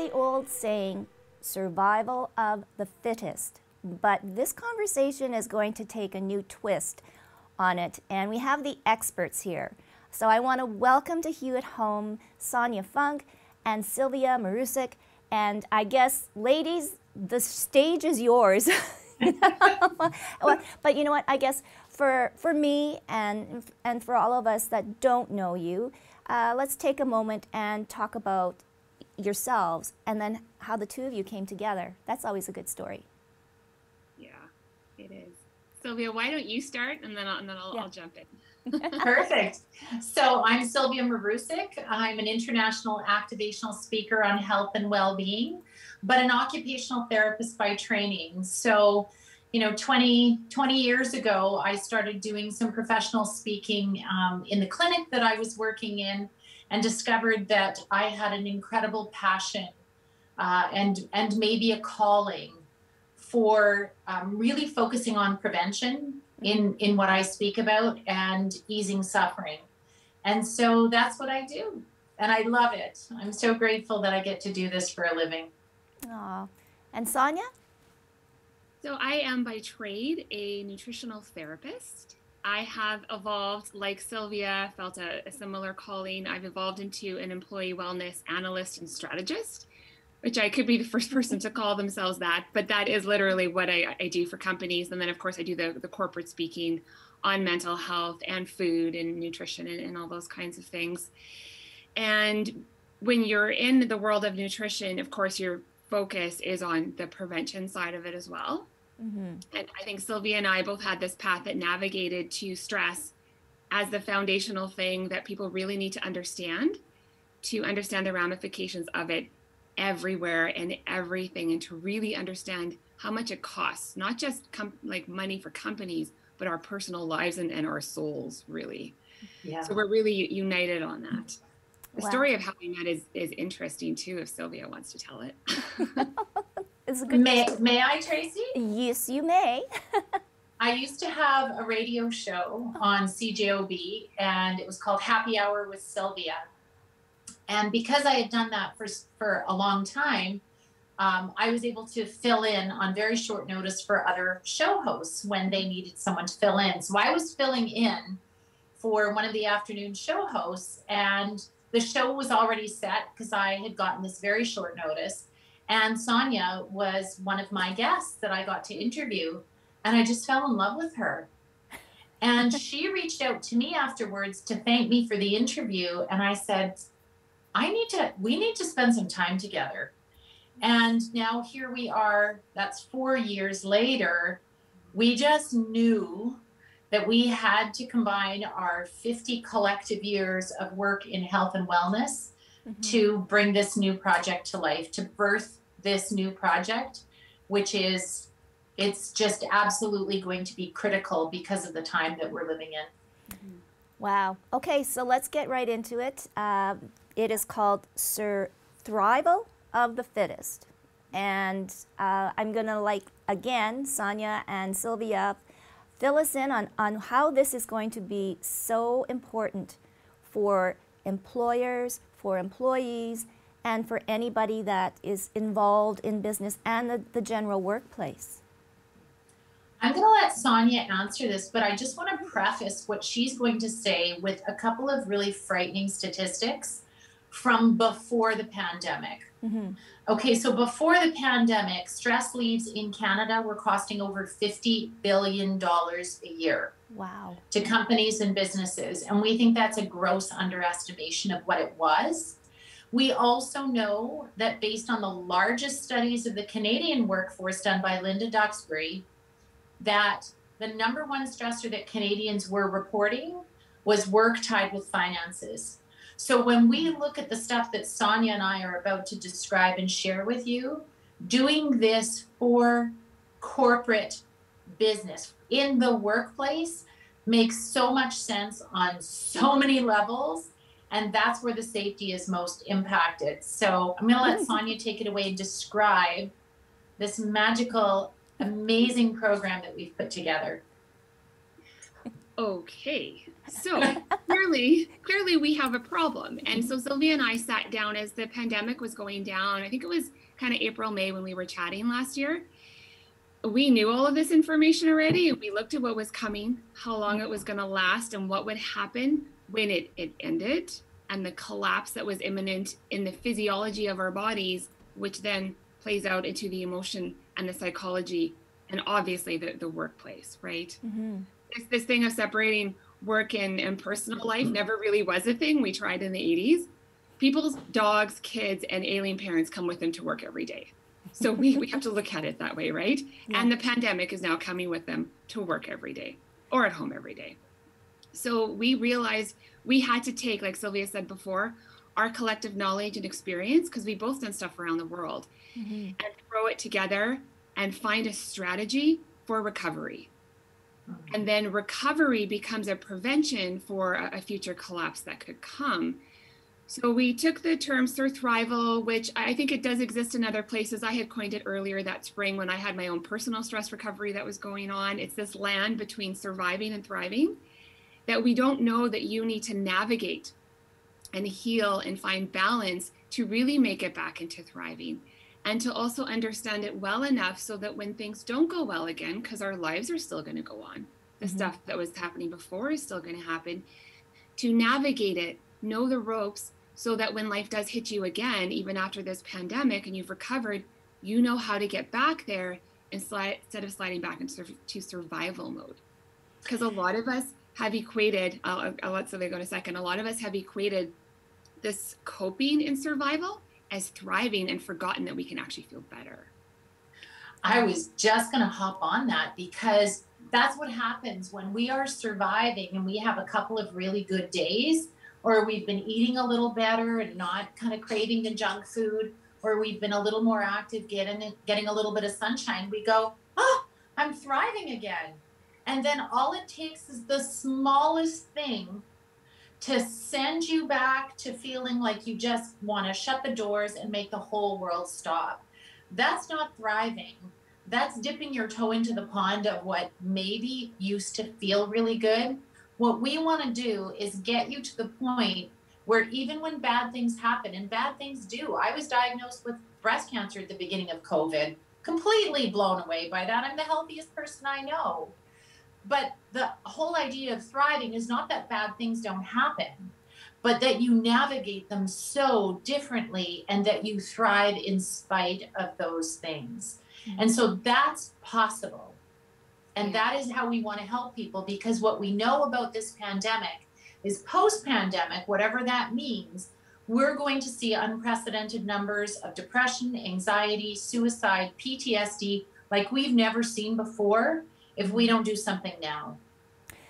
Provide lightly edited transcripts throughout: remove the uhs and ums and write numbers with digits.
very old saying, survival of the fittest. But this conversation is going to take a new twist on it, and we have the experts here. So I want to welcome to Hewitt Home Sonia Funk and Sylvia Marusyk. And I guess, ladies, the stage is yours. But you know what? I guess for me and for all of us that don't know you, let's take a moment and talk about yourselves and then how the two of you came together. That's always a good story. Yeah, it is. Sylvia, why don't you start and then I'll jump in. Perfect. So I'm Sylvia Marusyk. I'm an international activational speaker on health and well-being, but an occupational therapist by training. So, 20 years ago, I started doing some professional speaking in the clinic that I was working in, and discovered that I had an incredible passion and maybe a calling for really focusing on prevention in what I speak about and easing suffering. And so that's what I do. And I love it. I'm so grateful that I get to do this for a living. Aw. And Sonia? So I am by trade a nutritional therapist. I have evolved, like Sylvia, felt a similar calling. I've evolved into an employee wellness analyst and strategist, which I could be the first person to call themselves that, but that is literally what I do for companies. And then of course I do the corporate speaking on mental health and food and nutrition and all those kinds of things. And when you're in the world of nutrition, of course, your focus is on the prevention side of it as well. Mm-hmm. And I think Sylvia and I both had this path that navigated to stress as the foundational thing that people really need to understand the ramifications of it everywhere and everything, and to really understand how much it costs, not just like money for companies, but our personal lives and our souls, really. Yeah. So we're really united on that. The story of how we met is interesting too, if Sylvia wants to tell it. It's a good may I, Tracy? Yes, you may. I used to have a radio show on CJOB, and it was called Happy Hour with Sylvia. And because I had done that for a long time, I was able to fill in on very short notice for other show hosts when they needed someone to fill in. So I was filling in for one of the afternoon show hosts, and the show was already set because I had gotten this very short notice. And Sonia was one of my guests that I got to interview, and I just fell in love with her. And she reached out to me afterwards to thank me for the interview, and I said, we need to spend some time together. And now here we are, that's 4 years later. We just knew that we had to combine our 50 collective years of work in health and wellness to bring this new project to life, to birth this new project, which is, it's just absolutely going to be critical because of the time that we're living in. Wow. Okay, so let's get right into it. It is called SurThrival of the Fittest. And I'm going to, again, Sonia and Sylvia, fill us in on how this is going to be so important for employers, for employees, and for anybody that is involved in business and the general workplace. I'm going to let Sonia answer this, but I just want to preface what she's going to say with a couple of really frightening statistics from before the pandemic. Mm-hmm. Okay, so before the pandemic, stress leaves in Canada were costing over $50 billion a year. Wow. To companies and businesses. And we think that's a gross underestimation of what it was. We also know that based on the largest studies of the Canadian workforce done by Linda Duxbury, that the number one stressor that Canadians were reporting was work tied with finances. So when we look at the stuff that Sonia and I are about to describe and share with you, doing this for corporate business in the workplace makes so much sense on so many levels. And that's where the safety is most impacted. So I'm going to let Sonia take it away and describe this magical, amazing program that we've put together. Okay, so clearly we have a problem. And so Sylvia and I sat down as the pandemic was going down. I think it was kind of April, May when we were chatting last year. We knew all of this information already. We looked at what was coming, how long it was going to last, and what would happen when it ended, and the collapse that was imminent in the physiology of our bodies, which then plays out into the emotion and the psychology and obviously the workplace, right? Mm-hmm. This thing of separating work and personal life never really was a thing. We tried in the 80s. People's dogs, kids, and alien parents come with them to work every day. So we have to look at it that way, right? Yeah. And the pandemic is now coming with them to work every day or at home every day. So we realized we had to take, like Sylvia said before, our collective knowledge and experience, because we both done stuff around the world, and throw it together and find a strategy for recovery. And then recovery becomes a prevention for a future collapse that could come. So we took the term SurThrival, which I think it does exist in other places. I had coined it earlier that spring when I had my own personal stress recovery that was going on. It's this land between surviving and thriving that we don't know that you need to navigate and heal and find balance to really make it back into thriving, and to also understand it well enough so that when things don't go well again, because our lives are still going to go on, the stuff that was happening before is still going to happen, to navigate it, know the ropes, so that when life does hit you again, even after this pandemic and you've recovered, you know how to get back there instead of sliding back into survival mode. Because a lot of us have equated, I'll let Sylvia go in a second, a lot of us have equated this coping in survival as thriving and forgotten that we can actually feel better. I was just going to hop on that, because that's what happens when we are surviving and we have a couple of really good days, or we've been eating a little better and not kind of craving the junk food, or we've been a little more active, getting a little bit of sunshine. We go, oh, I'm thriving again. And then all it takes is the smallest thing to send you back to feeling like you just want to shut the doors and make the whole world stop. That's not thriving. That's dipping your toe into the pond of what maybe used to feel really good. What we want to do is get you to the point where even when bad things happen, and bad things do. I was diagnosed with breast cancer at the beginning of COVID, completely blown away by that. I'm the healthiest person I know. But the whole idea of thriving is not that bad things don't happen, but that you navigate them so differently and that you thrive in spite of those things. And so that's possible. And that is how we want to help people, because what we know about this pandemic is post-pandemic, whatever that means, we're going to see unprecedented numbers of depression, anxiety, suicide, PTSD, like we've never seen before, if we don't do something now.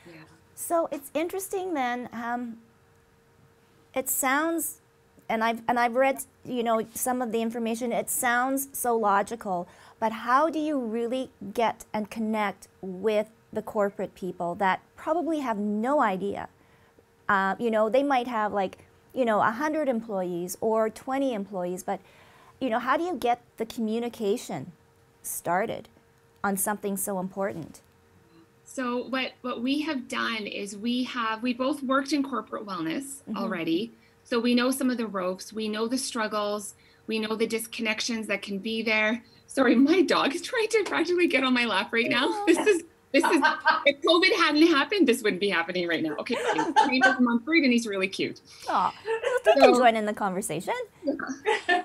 Yeah. So it's interesting then, it sounds, and I've read, some of the information, it sounds so logical, but how do you really get and connect with the corporate people that probably have no idea? They might have 100 employees or 20 employees, but, how do you get the communication started on something so important? So what we have done is we both worked in corporate wellness already. So we know some of the ropes, we know the struggles, we know the disconnections that can be there. Sorry, my dog is trying to practically get on my lap right now. This is if COVID hadn't happened, this wouldn't be happening right now. Okay, he's a month old and he's really cute. Oh, they can join in the conversation. Yeah.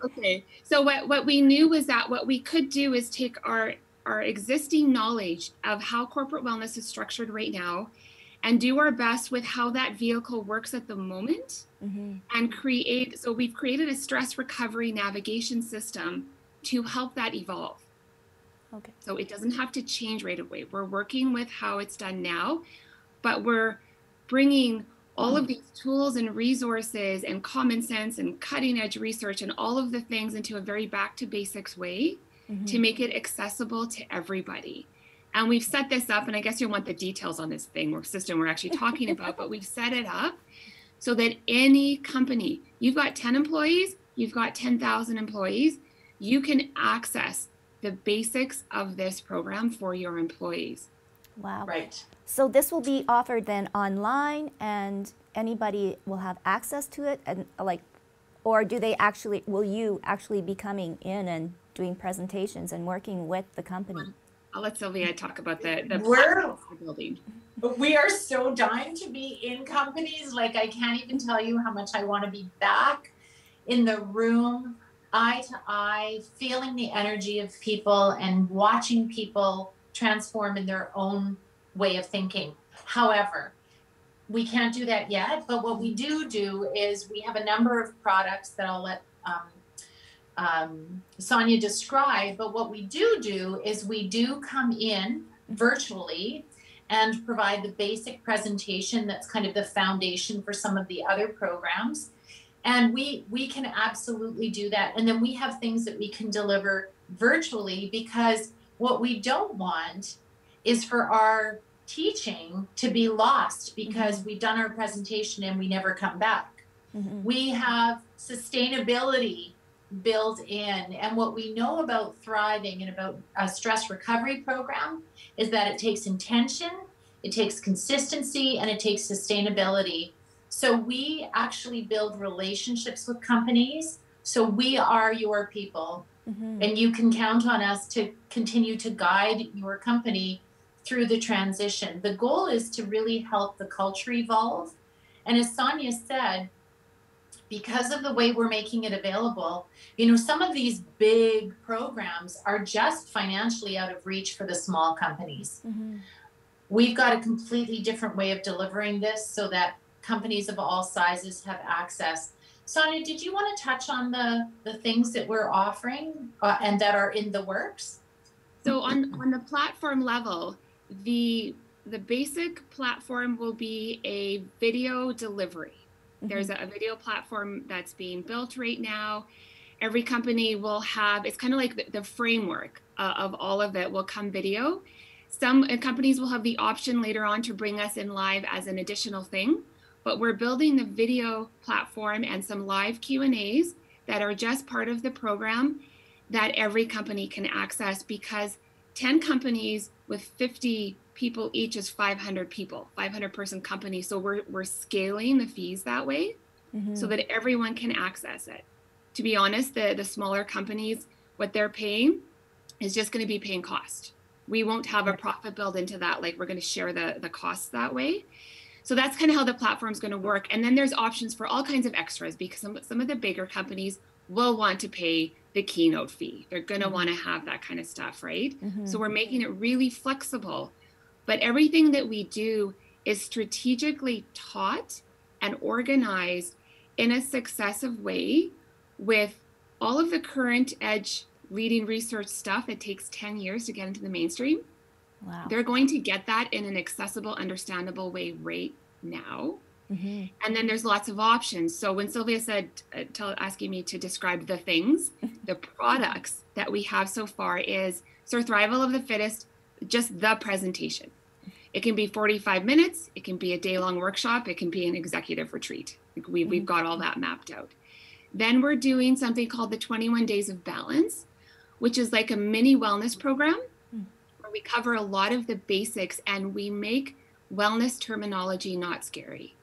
Okay, so what we knew was that what we could do is take our existing knowledge of how corporate wellness is structured right now and do our best with how that vehicle works at the moment and we've created a stress recovery navigation system to help that evolve. Okay. So it doesn't have to change right away. We're working with how it's done now, but we're bringing all of these tools and resources and common sense and cutting edge research and all of the things into a very back to basics way to make it accessible to everybody. And we've set this up, and I guess you'll want the details on this system we're actually talking about, but we've set it up so that any company, you've got 10 employees, you've got 10,000 employees, you can access the basics of this program for your employees. Wow. Right. So this will be offered then online, and anybody will have access to it, and or do they actually? Will you actually be coming in and doing presentations and working with the company? I'll let Sylvia talk about the we're building. we are so dying to be in companies. Like, I can't even tell you how much I want to be back in the room, eye to eye, feeling the energy of people and watching people transform in their own way of thinking. However, we can't do that yet, but what we do is we have a number of products that I'll let Sonia describe. But what we do is we do come in virtually and provide the basic presentation that's kind of the foundation for some of the other programs. And we can absolutely do that. And then we have things that we can deliver virtually, because what we don't want is for our teaching to be lost because we've done our presentation and we never come back. We have sustainability built in. And what we know about thriving and about a stress recovery program is that it takes intention, it takes consistency, and it takes sustainability. So we actually build relationships with companies. So we are your people, and you can count on us to continue to guide your company through the transition. The goal is to really help the culture evolve. And as Sonia said, because of the way we're making it available, you know, some of these big programs are just financially out of reach for the small companies. We've got a completely different way of delivering this so that companies of all sizes have access. Sonia, did you want to touch on the things that we're offering and that are in the works? So on the platform level, the basic platform will be a video delivery. There's a video platform that's being built right now. Every company will have, it's kind of like the framework of all of it will come video. Some companies will have the option later on to bring us in live as an additional thing, but we're building the video platform and some live Q&As that are just part of the program that every company can access, because 10 companies with 50 people each is 500 people, 500 person company. So we're scaling the fees that way so that everyone can access it. To be honest, the smaller companies, what they're paying is just going to be paying cost. We won't have a profit built into that. Like, we're going to share the costs that way. So that's kind of how the platform's going to work. And then there's options for all kinds of extras, because some of the bigger companies will want to pay the keynote fee. They're going to want to have that kind of stuff, right? So we're making it really flexible. But everything that we do is strategically taught and organized in a successive way with all of the current edge reading research stuff. It takes 10 years to get into the mainstream. Wow. They're going to get that in an accessible, understandable way right now. And then there's lots of options. So when Sylvia said, asking me to describe the things, the products that we have so far is SurThrival of the Fittest, just the presentation. It can be 45 minutes. It can be a day-long workshop. It can be an executive retreat. We've got all that mapped out. Then we're doing something called the 21 Days of Balance, which is like a mini wellness program where we cover a lot of the basics and we make wellness terminology not scary.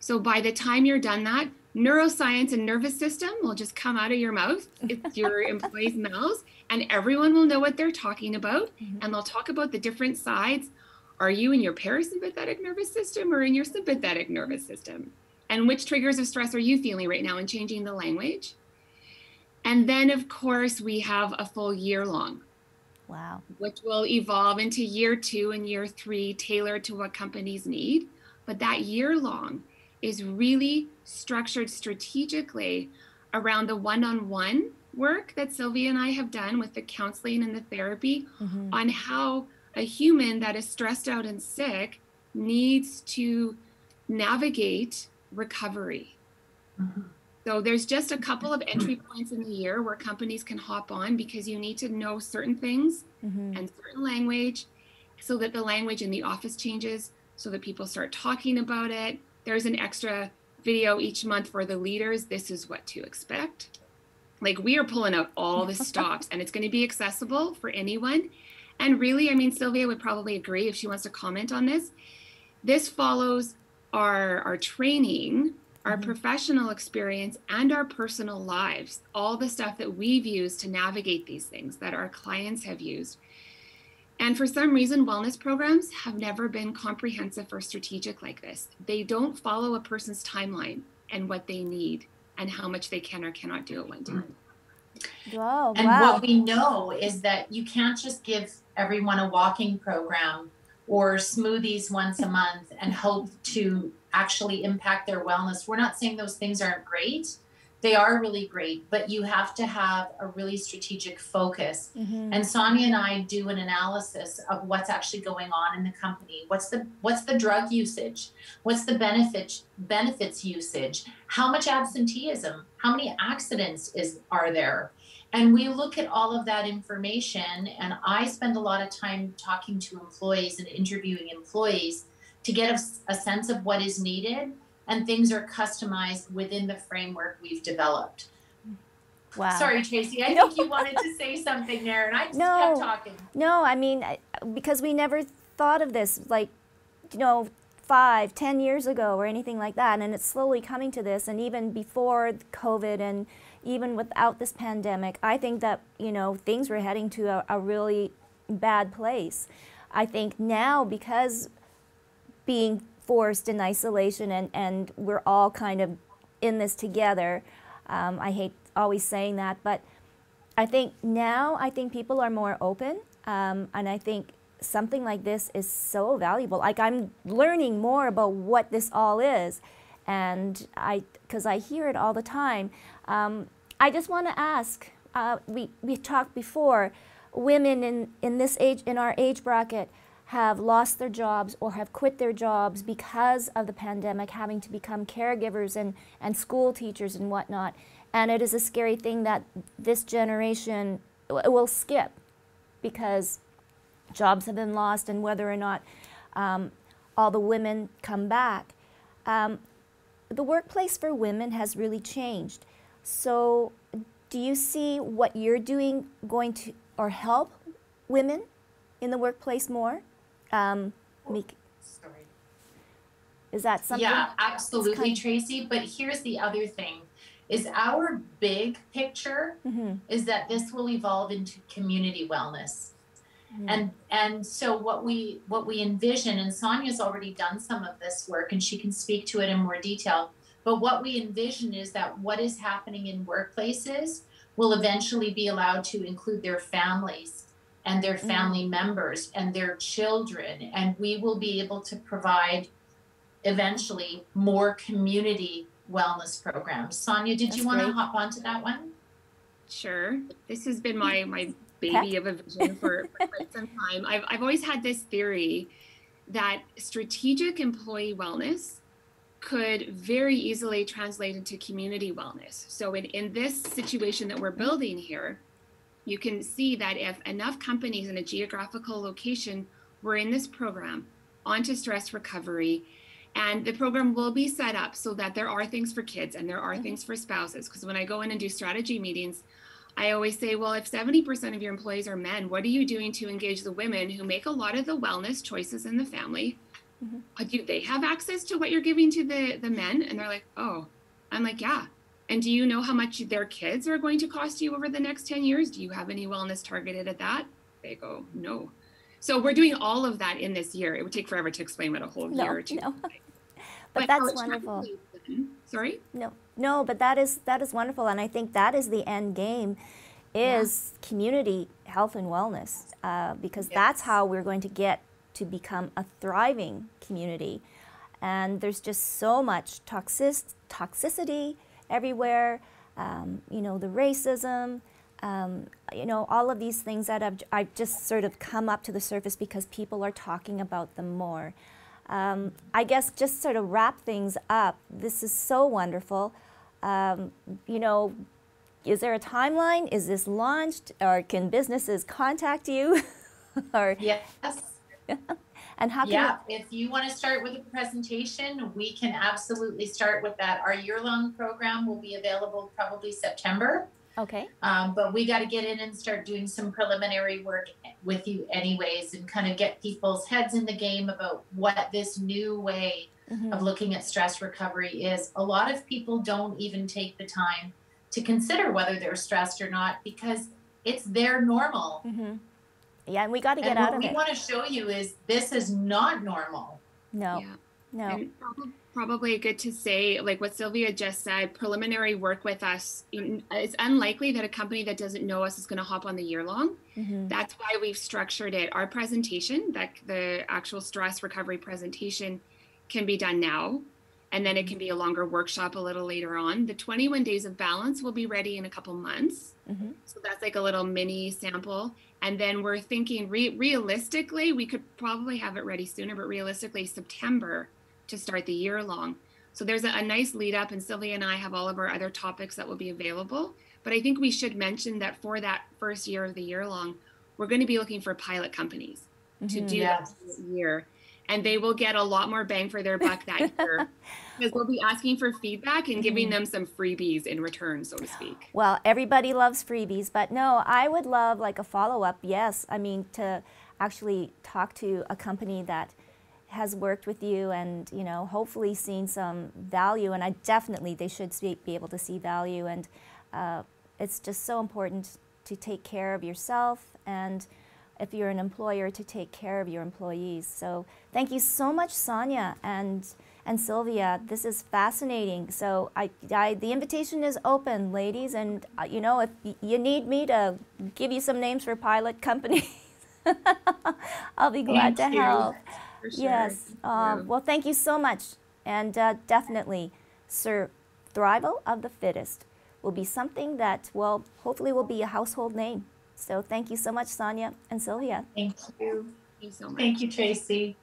So by the time you're done that, neuroscience and nervous system will just come out of your mouth. It's your employees' mouths, and everyone will know what they're talking about. And they'll talk about the different sides. Are you in your parasympathetic nervous system or in your sympathetic nervous system? And which triggers of stress are you feeling right now, and changing the language? And then, of course, we have a full year long. Wow. Which will evolve into year 2 and year 3, tailored to what companies need. But that year long is really structured strategically around the one-on-one work that Sylvia and I have done with the counseling and the therapy on how a human that is stressed out and sick needs to navigate recovery. So there's just a couple of entry points in the year where companies can hop on, because you need to know certain things and certain language so that the language in the office changes, so that people start talking about it. There's an extra video each month for the leaders. This is what to expect. Like, we are pulling out all the stops, and it's going to be accessible for anyone. And really, I mean, Sylvia would probably agree if she wants to comment on this. This follows our training, our professional experience, and our personal lives, all the stuff that we've used to navigate these things that our clients have used. And for some reason, wellness programs have never been comprehensive or strategic like this. They don't follow a person's timeline and what they need and how much they can or cannot do at one time. Oh, And wow. what we know is that you can't just give everyone a walking program or smoothies once a month and hope to actually impact their wellness. We're not saying those things aren't great. They are really great, but you have to have a really strategic focus. And Sonia and I do an analysis of what's actually going on in the company. What's the drug usage? What's the benefits usage? How much absenteeism? How many accidents are there? And we look at all of that information, and I spend a lot of time talking to employees and interviewing employees to get a sense of what is needed, and things are customized within the framework we've developed. Wow. Sorry, Tracy, I think you wanted to say something there, and I just kept talking. No, I mean, because we never thought of this, like, 5-10 years ago or anything like that, and it's slowly coming to this, and even before COVID and even without this pandemic, I think that, things were heading to a really bad place. I think now, because being forced in isolation and we're all kind of in this together, I hate always saying that, but I think people are more open, and I think something like this is so valuable. Like, I'm learning more about what this all is, and because I hear it all the time. I just want to ask, we talked before, women in this age, in our age bracket, have lost their jobs or have quit their jobs because of the pandemic, having to become caregivers and school teachers and whatnot. And it is a scary thing that this generation will skip, because jobs have been lost, and whether or not all the women come back. The workplace for women has really changed. So do you see what you're doing going to or help women in the workplace more? Is that something? Yeah, absolutely, Tracy. But here's the other thing, is our big picture is that this will evolve into community wellness. And so what we envision, and Sonia's already done some of this work and she can speak to it in more detail, but what we envision is that what is happening in workplaces will eventually be allowed to include their families and their family members and their children, and we will be able to provide eventually more community wellness programs. Sonia, did you want to hop onto that one? Sure. This has been my baby of a vision for quite some time. I've always had this theory that strategic employee wellness could very easily translate into community wellness. So in this situation that we're building here, you can see that if enough companies in a geographical location were in this program onto stress recovery, and the program will be set up so that there are things for kids and there are things for spouses. Because when I go in and do strategy meetings, I always say, well, if 70% of your employees are men, what are you doing to engage the women who make a lot of the wellness choices in the family? Do they have access to what you're giving to the men? And they're like, oh. I'm like, yeah. And do you know how much their kids are going to cost you over the next 10 years? Do you have any wellness targeted at that? They go, no. So we're doing all of that in this year. It would take forever to explain what a whole year or two. No. But that's wonderful. Sorry? No, but that is wonderful, and I think that is the end game, is community health and wellness, because that's how we're going to get to become a thriving community. And there's just so much toxicity everywhere, the racism, all of these things that I've just sort of come up to the surface because people are talking about them more. I guess just sort of wrap things up, this is so wonderful. Is there a timeline? Is this launched? Or can businesses contact you? Or yes. And how can if you want to start with a presentation, we can absolutely start with that. Our year-long program will be available probably September. Okay. But we got to get in and start doing some preliminary work with you anyways, and kind of get people's heads in the game about what this new way of looking at stress recovery is. A lot of people don't even take the time to consider whether they're stressed or not, because it's their normal. Yeah, and we got to get out of it. What we want to show you is this is not normal. No. Yeah. No. And probably good to say, like what Sylvia just said, preliminary work with us, it's unlikely that a company that doesn't know us is going to hop on the year long. That's why we've structured it. Our presentation, that the actual stress recovery presentation, can be done now, and then it can be a longer workshop a little later on. The 21 days of balance will be ready in a couple months. So that's like a little mini sample. And then we're thinking realistically, we could probably have it ready sooner, but realistically September to start the year long. So there's a nice lead up, and Sylvia and I have all of our other topics that will be available. But I think we should mention that for that first year of the year long, we're going to be looking for pilot companies to do that year. And they will get a lot more bang for their buck that year, because we'll be asking for feedback and giving them some freebies in return, so to speak. Well, everybody loves freebies, but no, I would love like a follow-up. Yes, I mean, to actually talk to a company that has worked with you and, you know, hopefully seen some value. And they should be able to see value. And it's just so important to take care of yourself, and if you're an employer, to take care of your employees. So thank you so much, Sonia and Sylvia. This is fascinating. So the invitation is open, ladies, and you know, if you need me to give you some names for pilot companies, I'll be glad to help. For sure. Yes. Well, thank you so much. And definitely, SurThrival of the Fittest will be something that, well, hopefully will be a household name. So thank you so much, Sonia and Sylvia. Thank you. Thank you so much. Thank you, Tracy.